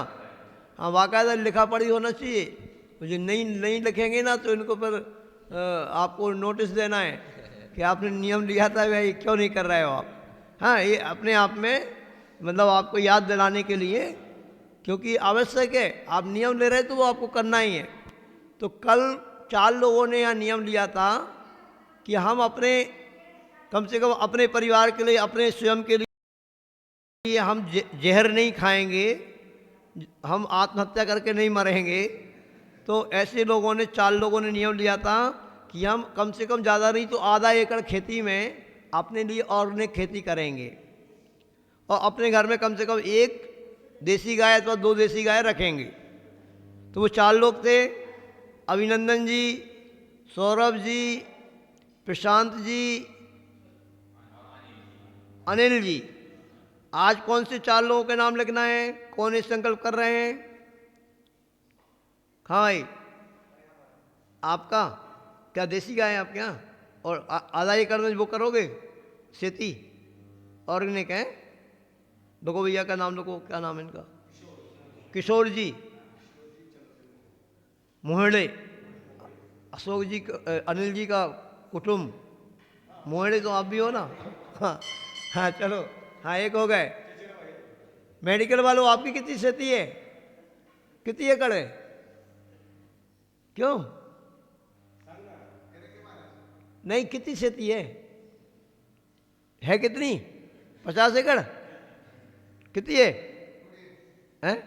[SPEAKER 1] हाँ, बाकायदा लिखा पढ़ी होना चाहिए। मुझे नहीं लिखेंगे ना तो इनको फिर आपको नोटिस देना है कि आपने नियम लिया था, भाई क्यों नहीं कर रहे हो आप। हाँ, ये अपने आप में मतलब आपको याद दिलाने के लिए, क्योंकि आवश्यक है, आप नियम ले रहे तो वो आपको करना ही है। तो कल 4 लोगों ने यहाँ नियम लिया था कि हम अपने, कम से कम अपने परिवार के लिए, अपने स्वयं के लिए हम जहर नहीं खाएंगे, हम आत्महत्या करके नहीं मरेंगे। तो ऐसे लोगों ने, 4 लोगों ने नियम लिया था कि हम कम से कम ज़्यादा नहीं तो आधा एकड़ खेती में अपने लिए ऑर्गेनिक खेती करेंगे और अपने घर में कम से कम 1 देसी गाय अथवा 2 देसी गाय रखेंगे। तो वो 4 लोग थे, अभिनंदन जी, सौरभ जी, प्रशांत जी, अनिल जी। आज कौन से 4 लोगों के नाम लिखना है? कौन इस संकल्प कर रहे हैं? हाँ भाई, आपका क्या देसी गाय है आपके यहाँ? और आधा एकड़ में वो करोगे खेती ऑर्गेनिक है? देखो भैया का नाम लिखो, क्या नाम है इनका? किशोर जी मोहड़े, अशोक जी, अनिल जी का कुटुंब मोहड़े, तो आप भी हो ना? हाँ हाँ, चलो, हाँ, 1 हो गए। मेडिकल वालों, आपकी कितनी खेती है? कितनी एकड़ है? क्यों नहीं, कितनी खेती है कितनी? 50 एकड़? कितनी है? हैं?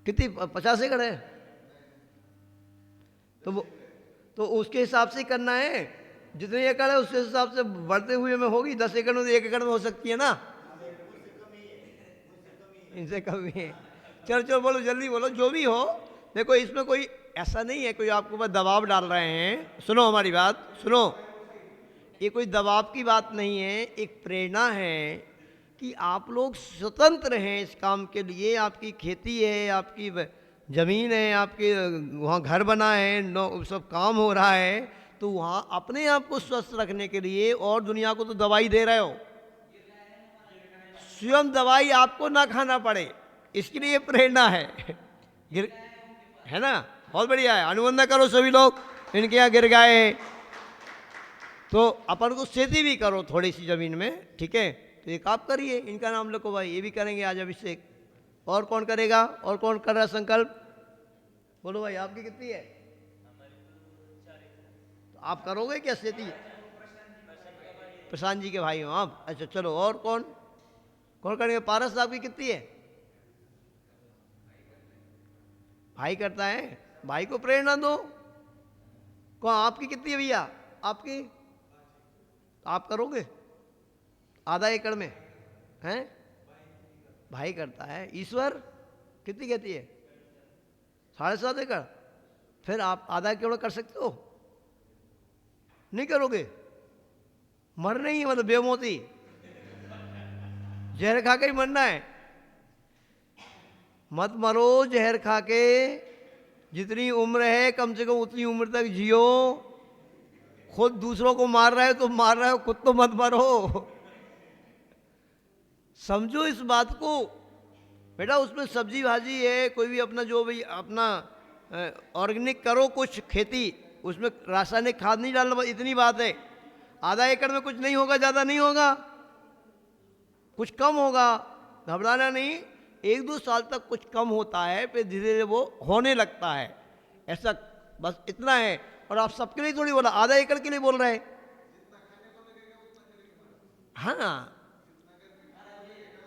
[SPEAKER 1] कितनी? 50 एकड़ है? तो उसके हिसाब से करना है, जितने एकड़ है उसके हिसाब से बढ़ते हुए में होगी। 10 एकड़ में तो 1 एकड़ में हो सकती है ना, इनसे कम ही है। चलो बोलो, जल्दी बोलो, जो भी हो। देखो, इसमें कोई ऐसा नहीं है कोई आपको बस दबाव डाल रहे हैं। सुनो हमारी बात, सुनो, ये कोई दबाव की बात नहीं है, एक प्रेरणा है कि आप लोग स्वतंत्र हैं इस काम के लिए। आपकी खेती है, आपकी ज़मीन है, आपके वहाँ घर बना है, सब काम हो रहा है, तो वहाँ अपने आप को स्वस्थ रखने के लिए, और दुनिया को तो दवाई दे रहे हो, स्वयं दवाई आपको ना खाना पड़े, इसके लिए प्रेरणा है ना? बहुत बढ़िया है, अनुबंधन करो सभी लोग, इनके यहाँ गिर गए तो अपन को खेती भी करो थोड़ी सी ज़मीन में, ठीक है? तो एक आप करिए, इनका नाम लिखो भाई, ये भी करेंगे आज अभिषेक। और कौन करेगा? और कौन कर रहा है संकल्प? बोलो भाई, आपकी कितनी है? तो आप करोगे क्या खेती? प्रशांत जी के भाई हो आप? अच्छा, चलो, और कौन कौन करेंगे? पारस साहब की कितनी है? भाई करता है, भाई को प्रेरणा दो। कौन, आपकी कितनी है भैया? आपकी? आप करोगे आधा एकड़ में? हैं? भाई करता है। ईश्वर कितनी कहती है? 7.5 एकड़। फिर आप आधा एकड़ कर सकते हो? नहीं करोगे? मरना ही है, मतलब बेमौती, जहर खा के ही मरना है। मत मरो जहर खा के, जितनी उम्र है कम से कम उतनी उम्र तक जियो। खुद दूसरों को मार रहे हो तो मार रहे हो, खुद तो मत मरो। समझो इस बात को बेटा। उसमें सब्जी भाजी है, कोई भी अपना जो भी अपना ऑर्गेनिक करो कुछ खेती, उसमें रासायनिक खाद नहीं डालना, इतनी बात है। आधा एकड़ में कुछ नहीं होगा, ज़्यादा नहीं होगा, कुछ कम होगा, घबराना नहीं। 1-2 साल तक कुछ कम होता है, फिर धीरे धीरे वो होने लगता है, ऐसा बस इतना है। और आप सबके लिए थोड़ी बोला, आधा एकड़ के लिए बोल रहे हैं। हाँ,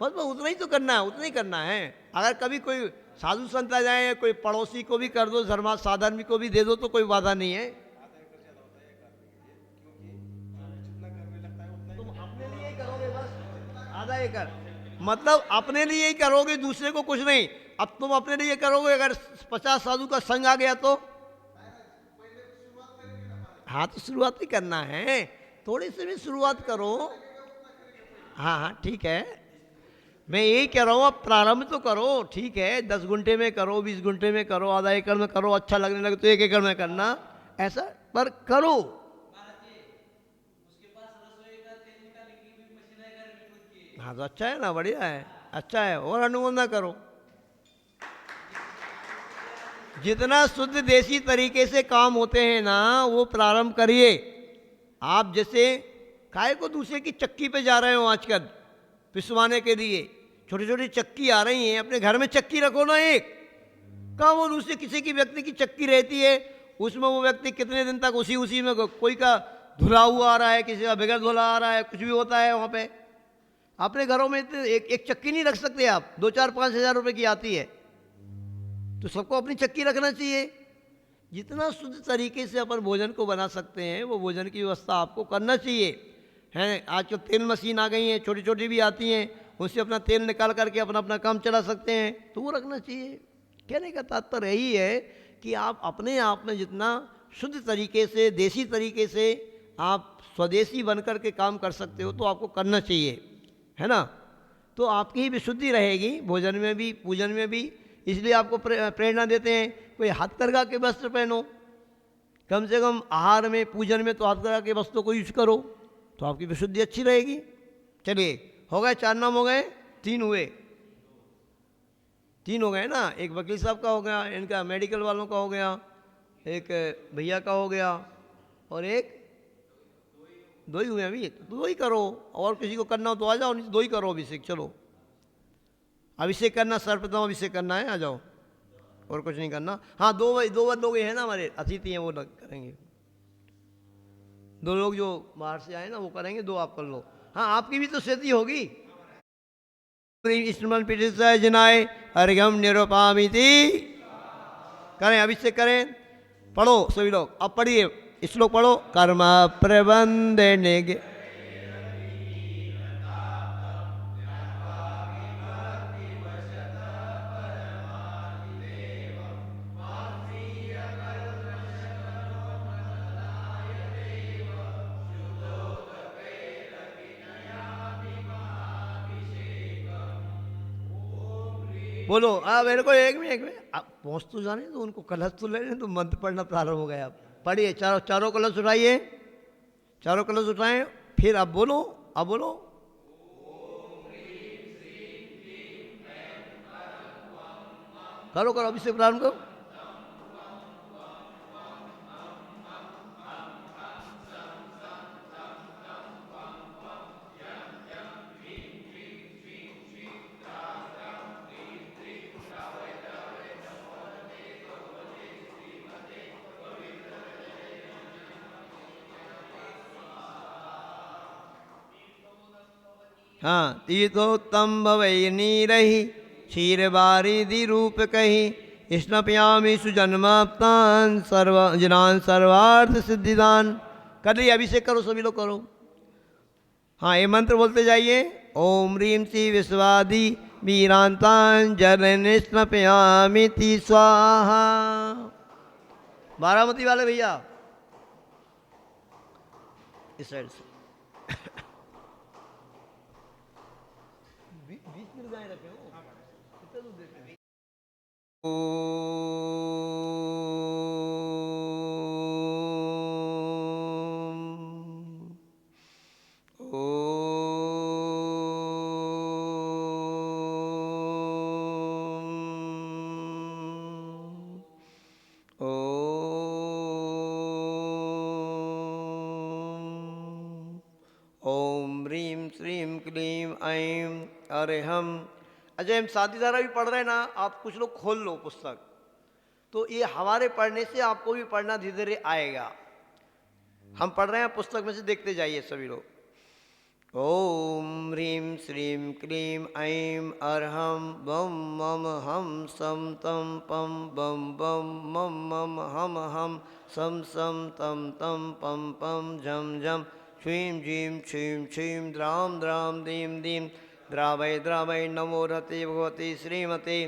[SPEAKER 1] बस उतना ही तो करना है, उतना ही करना है। अगर कभी कोई साधु संत आ जाए, कोई पड़ोसी को भी कर दो, धर्मा साधर्मी को भी दे दो, तो कोई बाधा नहीं है। तुम अपने लिए ही करोगे बस, आधा एकड़। मतलब अपने लिए ही करोगे, दूसरे को कुछ नहीं। अब तुम अपने लिए करोगे, अगर 50 साधु का संग आ गया तो हाँ, तो शुरुआत ही करना है, थोड़ी सी भी शुरुआत करो। हाँ हाँ ठीक है, मैं यही कह रहा हूँ, अब प्रारंभ तो करो, ठीक है, 10 गुंठे में करो, 20 गुंठे में करो, आधा एकड़ में करो, अच्छा लगने लगे तो 1 एकड़ में करना, ऐसा पर करो। हाँ तो अच्छा है ना, बढ़िया है, अच्छा है, और अनुमोदना करो। जितना शुद्ध देसी तरीके से काम होते हैं ना, वो प्रारंभ करिए। आप जैसे काय को दूसरे की चक्की पे जा रहे हो आजकल पिसवाने के लिए, छोटी छोटी चक्की आ रही हैं, अपने घर में चक्की रखो ना एक। कहाँ वो दूसरे किसी की व्यक्ति की चक्की रहती है, उसमें वो व्यक्ति कितने दिन तक उसी में, कोई का धुला हुआ आ रहा है, किसी का बगैर धुला आ रहा है, कुछ भी होता है वहाँ पे। अपने घरों में तो एक चक्की नहीं रख सकते आप, 2-4-5 हज़ार रुपये की आती है, तो सबको अपनी चक्की रखना चाहिए। जितना शुद्ध तरीके से अपन भोजन को बना सकते हैं, वो भोजन की व्यवस्था आपको करना चाहिए। हैं आजकल तेल मशीन आ गई हैं, छोटी छोटी भी आती हैं, उससे अपना तेल निकाल करके अपना अपना काम चला सकते हैं, तो वो रखना चाहिए। कहने का तात्पर्य यही है कि आप अपने आप में जितना शुद्ध तरीके से, देसी तरीके से आप स्वदेशी बन कर के काम कर सकते हो, तो आपको करना चाहिए, है ना। तो आपकी ही विशुद्धि रहेगी, भोजन में भी, पूजन में भी। इसलिए आपको प्रेरणा देते हैं, कोई हथकरघा के वस्त्र पहनो, कम से कम आहार में, पूजन में तो हथकरघा के वस्त्रों को यूज करो, तो आपकी विशुद्धि अच्छी रहेगी। चलिए, हो गए 4 नाम, हो गए 3 हुए, 3 हो गए ना। एक वकील साहब का हो गया, इनका मेडिकल वालों का हो गया, एक भैया का हो गया, और एक 2 ही हुए अभी, तो 2 ही करो। और किसी को करना हो तो आ जाओ, नहीं तो 2 ही करो अभिषेक। चलो अभिषेक करना, सर्वप्रथम अभिषेक करना है, आ जाओ, और कुछ नहीं करना। हाँ, 2 लोग हैं ना हमारे अतिथि हैं, वो करेंगे। 2 लोग जो बाहर से आए ना वो करेंगे, 2 आप कर लो। हाँ, आपकी भी तो स्थिति होगी। स्मरण पीठित जिनाय अर्घ्यम निरुपामिति, करें, अभिषेक करें। पढ़ो सभी लोग, अब पढ़िए, श्लोक पढ़ो। कर्म प्रबंध निग, बोलो। मेरे को एक में आप पहुँच तो जाने तो, उनको कलश तो लेने तो, मंत्र पढ़ना प्रारंभ हो गया। आप पढ़िए, चारों कलश उठाइए, चारों कलश उठाएं, फिर अब बोलो, अब बोलो। करो अभी से प्रारंभ करो। हाँ, तीर्थोत्तम भवै नीरहि, क्षीर बारिधि रूप कही, स्नपयामि सुजन्माप्तान सर्व जिनान सर्वार्थ सिद्धिदान। कर लिया, अभिषेक करो, सभी लोग करो। हाँ, ये मंत्र बोलते जाइए। ओम ह्रीं श्री विश्वादि वीरांतान जल स्नपयामि ति स्वाहा। बारामती वाले भैया इस साइड से ओम ह्रीं श्रीं क्लीं ऐं अरहम। अजय, हम साधीधारा भी पढ़ रहे हैं ना, आप कुछ लोग खोल लो पुस्तक, तो ये हमारे पढ़ने से आपको भी पढ़ना धीरे धीरे आएगा। हम पढ़ रहे हैं, पुस्तक में से देखते जाइए सभी लोग। ओम ह्रीं श्रीं क्लीं ऐं अरहम बम मम हम सम तम पम बम बम मम मम हम सम सम तम तम पम पम झम झम श्रीं जीं छीं छीं द्रां द्रां दीं दीं द्रावय द्रावय नमो रते भगवते श्रीमते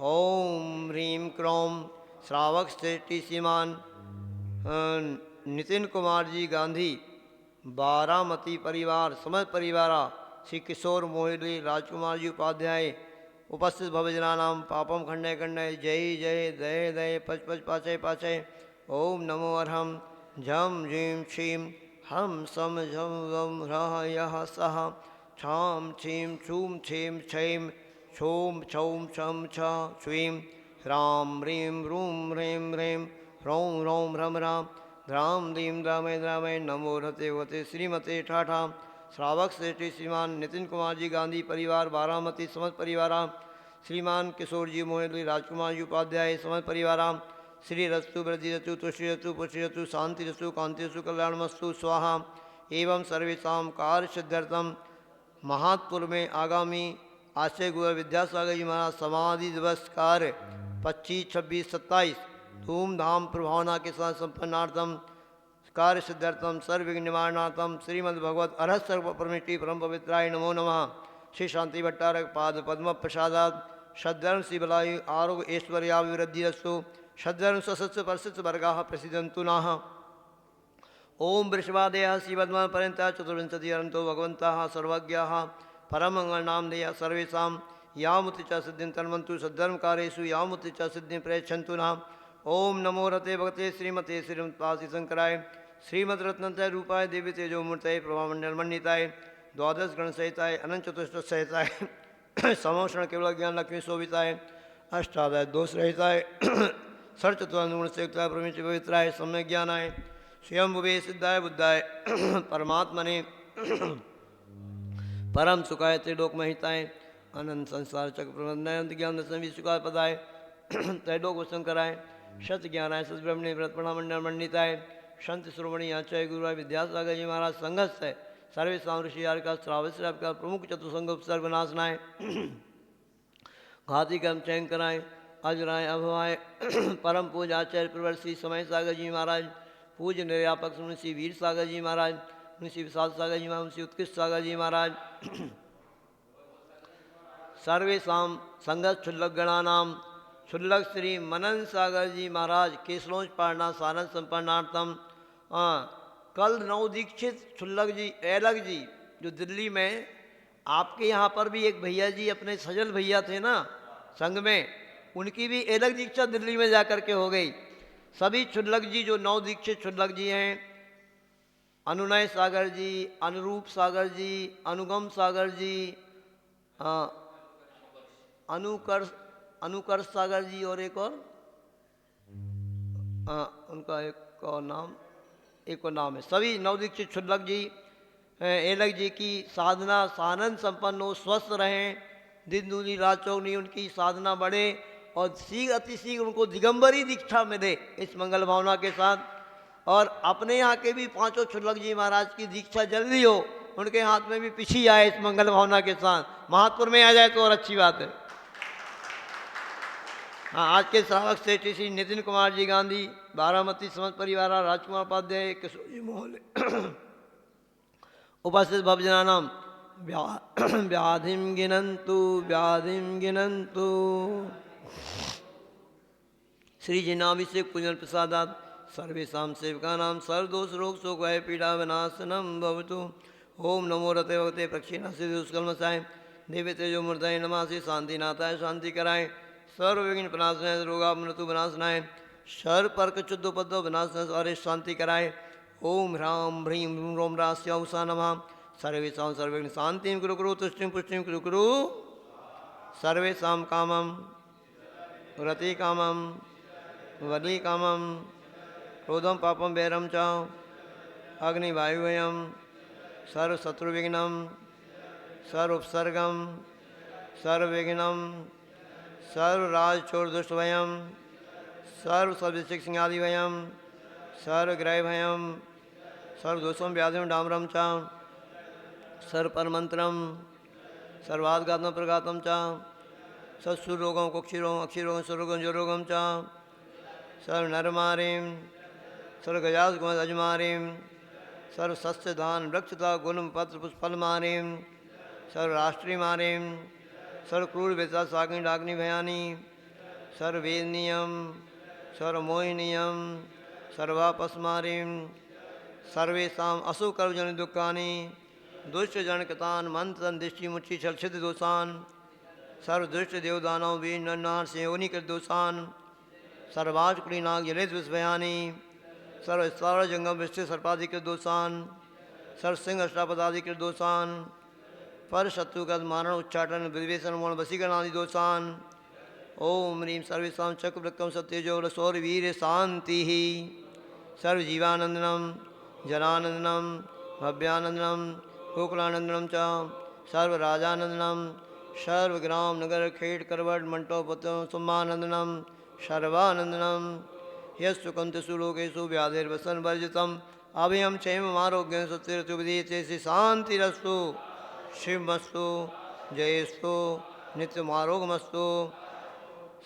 [SPEAKER 1] ओम ह्रीं क्रों श्रावक श्रेष्ठी श्रीमान नितिन कुमार जी गांधी बारामती परिवार समस्त परिवारा श्री किशोर मोहिली राजकुमार जी उपाध्याय उपस्थित भवजनानाम पापम खंडय खंडय जय जय दय दय पच पच पाचय पाचय ओम नमो अर्हम झम झीं क्षीं हम सम झम वम ह्रः यः सः छां छीं छूं छीं छैं छौं छौं छं छ छ्वीं ह्रां ह्रीं रूं ह्रीं ह्रीं ह्रौं ह्रौं ह्रं ह्रां ध्रां दीं द्रामय द्रामय नमो रते वते श्रीमते ठाठा श्रावक श्रेष्ठी श्रीमान नितिन कुमार जी गांधी परिवार बारामती समस्त परिवारा श्रीमान किशोर जी मोहिली राजकुमार जी उपाध्याय समस्त परिवारा श्री रस्तु वृद्धि रतु तुष्टि रतु पुष्टि रतु शांति रतु कांति रतु कल्याणमस्तु स्वाहा एवं सर्वेशा कार्य सिद्ध्यर्थम महात्पुर में आगामी आश्रय गुरु विद्यासागर जी महाराज समाधि दिवस कार्य 25, 26, 27 धूमधाम प्रभावना के साथ संपन्नार्थम कार्य सिद्धार्थम सर्वविघ्न निवारणार्थम श्रीमद्भगवत अरहत सर्व परमेष्टि परम पवित्राय नमो नमः। श्री शांति भट्टारक पाद पद्म प्रसादात सद्धर्म शिवलायु आरोग्य ऐश्वर्याभिवृद्धिरस्तु सद्धर्म सशस्त्र परसिद्ध वर्गाः प्रसिद्धन्तु नाः। ओम वृषभादयः श्रीपद्म पर्यन्ता चतुर्विंशतिरन्तो भगवन्तः सर्वज्ञाः परमङ्गलनामधेयः सर्वेषां यामुति च सिद्धिं तन्वन्तु सद्धर्मकार्येषु यामुति च सिद्धिं प्रयच्छन्तु नः। ओम नमो रते भगते श्रीमते श्रीमत्पासी शंकराय श्रीमद्रत्नत्रय रूपाय देवी तेजो मूर्तये प्रभामंडल मंडिताय द्वादश गण सहिताय अनंत चतुष्ट सहिताय समोषण केवल ज्ञान लक्ष्मी शोभिताय अष्टादश दोष रहिताय सर चतुर्गुण से प्रमिच पवित्राय सम्यक ज्ञानाय स्वयं भुवे सिद्धाय बुद्धाय परमात्मने परम सुखाय त्रिलोक महिताय अनंत संसार चक्र प्रबंधन ज्ञान दर्शन विश्वकाय पदाय त्रैलोक वसन कराय शत ज्ञानाय सद्ब्रह्मण्य व्रत प्रणामंडल मंडिताय संत श्रोमणी आचार्य गुरु विद्यासागर जी महाराज संघर्ष है सर्वेशा ऋषि का श्रावश्र का प्रमुख चतुसंग सर्वनाशनाय घाती कर्म चयन कराए अजराय अभवाय परम पूज आचार्य प्रवर्षि समय सागर जी महाराज पूज्य निर्यापक मुंशी वीर सागर जी महाराज मुंशी विशाल सागर जी महाराज मुंशी उत्कृष्ट सागर जी महाराज सर्वेशा संघर्ष क्षुल्लक गणानाम क्षुल्लक श्री मनन सागर जी महाराज केसलोच पारना सारन संपन्नार्थम कल नव दीक्षित क्षुल्लक जी एलक जी जो दिल्ली में आपके यहाँ पर भी एक भैया जी अपने सजल भैया थे ना संघ में उनकी भी एलक दीक्षा दिल्ली में जाकर के हो गई। सभी क्षुल्लक जी जो नव दीक्षित क्षुल्लक जी हैं अनुनय सागर जी अनुरूप सागर जी अनुगम सागर जी अनुकर्ष सागर जी और एक और उनका एक और नाम है। सभी नवदीक्षित क्षुल्लक जी एलक जी की साधना सानंद संपन्न हो स्वस्थ रहें दिन दूनी रात चौगनी उनकी साधना बढ़े और शीघ्र अतिशीघ्र उनको दिगंबरी दीक्षा मिले इस मंगल भावना के साथ। और अपने यहाँ के भी पांचों क्षुल्लक जी महाराज की दीक्षा जल्दी हो उनके हाथ में भी पिछी आए इस मंगल भावना के साथ महात्पुर में आ जाए तो और अच्छी बात है। हाँ आज के श्रावक श्रेष्ठ श्री नितिन कुमार जी गांधी बारामती समस्त परिवार राजकुमार उपाध्याय किशोर जी मोहल्ले उपस्थित भवजनानाम व्याधिं गिनन्तु श्री जिनाभिषेक पूजन प्रसादात सर्वेशा सेवकानां सर्वदोष रोग शोक भय पीड़ा विनाशनम भवतु। ओम नमो रते भगते प्रक्षिणा सिद्धि दुष्कर्मसाय देवी तेजो मूर्तये नमः श्री शांतिनाथाय शांति कराय सर्व विघ्न विनाशनाय रोगा मृत्यु विनाशनाय सर्व पर्क चुद्ध उपद्रव विनाशनाय सारे शांति कराय। ओम ह्रां ह्रीं ह्रूं रोम रास्याउषा नमः सर्वेशा सर्वविघ्न शांतिं कुरु कुरु तुष्टिं पुष्टिं कुरु कुरु सर्वेशा कामं रति कामं वली कामं क्रोधं पापं वैरं च अग्निवायुवयं सर्वशत्रुविघ्नं सर्वोपसर्गं सर्वविघ्नं सर्वराजचोरदुष्टभयं सर्वसर्वशिक्षिंगादिभयं सर्वग्रहभयं सर्वदोषं व्याधिं डाम्रं च सर्वपरमन्त्रं सर्वाद्घातं प्रघातं च सत्सुरोगं कुक्षिरोगं अक्षिरोगं सुरोगं जोरोगं च सर्वनरमारीं सर्वगजासगुमदजमारीं सर्वसस्यधान वृक्षता गुणं पत्र पुष्पलमारीं सर्वराष्ट्रीय मारिम सर्वक्रूर वेता सागिनी डाग्नि भयानी सर्ववेदनियम सर्वमोहिनियम सर्वापस्मारिम सर्वेशम असुकर्मजन दुखानि दुष्ट जन कतान मंत्र दृष्टि मुच्छि छलछित दोषान सर्वदुष्ट देवदानव वीर नन्नार सेवनी कर दोषान सर्वाज कुलीनाग जलित विस्भयानी सर्व जंगम विष्टि सर्पाधिकृत दोषान सर्व सिंह अष्टापदाधिकृत दोषान पर शत्रुगत मारण उच्चाटन विद्वेषण मोण वसीकरण आदि दोषान ओम ह्रीम सर्वेशम चक्रवृक्कम सत्यजो रसौर वीर शांति सर्वजीवानंदनम जनानंदनम भव्यानंदनम गोकुलानंदनम च सर्वराजानंदनम सर्वग्राम नगर खेड़ करवट मंटोपतम सुमानंदनम सर्वानंदनम यस्सुकंतसु लोकेषु व्याधिर्वसन वर्जितम अभयम क्षेम आरोग्य सत्यरतुविधीये शांतिरस्तु शिवमस्तु जयस्तु नित्यमारोगमस्तु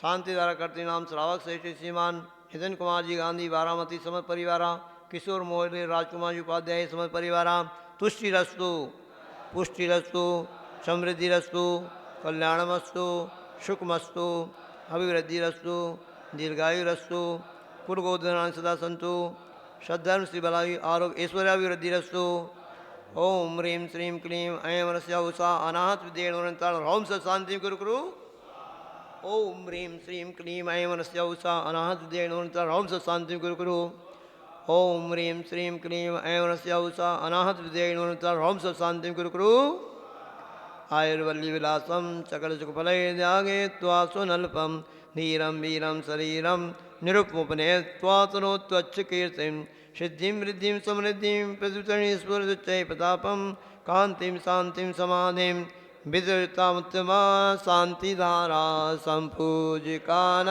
[SPEAKER 1] शांति द्वारा करते नाम श्रावक श्रेष्ठ श्रीमान हिदन कुमार जी गांधी बारामती समझ परिवारा किशोर मोहल्ले राजकुमार जी उपाध्याय समझ परिवारा तुष्टिरस्तु पुष्टिरस्तु समृद्धिरस्तु कल्याणमस्तु सुखमस्तु अभिवृद्धिरस्तु दीर्घायुरस्तु कुलगोधनानि सदा सन्तु सद्धर्म श्री बलायु आरोग्य ऐश्वर्याभिवृद्धिरस्तु ओम ह्रीं श्रीं क्लीं ऐं मनस्या उषा अनाहत विद्येणोरन्ताळ ह्रौं स शान्तिं कुरु कुरु ओम ह्रीं श्रीं क्लीं ऐं मनस्या उषा अनाहत विद्येणोरन्ताळ ह्रौं स शान्तिं कुरु कुरु ओम ह्रीं श्रीं क्लीं ऐं मनस्या उषा अनाहत विद्येणोरन्ताळ ह्रौं स शान्तिं कुरु कुरु आयुर्वल्ली विलासम सकल सुखफलै त्यागे त्वा सुनल्पम धीरं वीरं शरीरं निरुपमुपने त्वातनो त्वच्च कीर्तिं सिद्धिं वृद्धिं समृद्धिं प्रदुतनीश्वरदुच्चै प्रतापं कान्तिं शान्तिं समाधिं विदृतामुत्तमा शान्तिधारा सम्पूजिकानाम्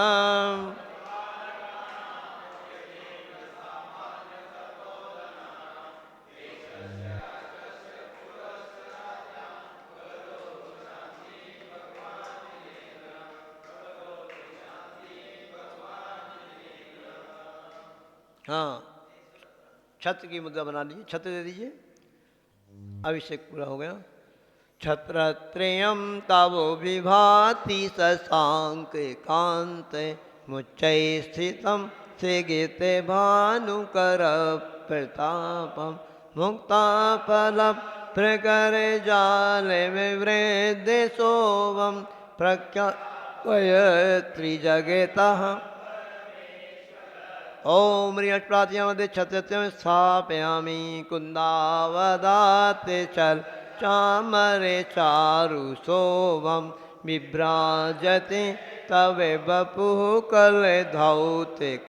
[SPEAKER 1] हाँ छत्र की मुद्रा बना लीजिए छत्र दे दीजिए अभिषेक पूरा हो गया छत्रत्रयं तवो विभाति शशांक कांत मुच्चै स्थितं सेगेते भानुकर प्रतापं मुक्ताफल प्रकर जाल विवृद्धि सोवं प्रख्यापय त्रिजगतः ओम ह्रीष्प्रात्यामदे छत्रत्यं स्थापयामि कुन्दावदाते चल चामरे चारु शोभं विभ्राजते तवे वपुः कलधौते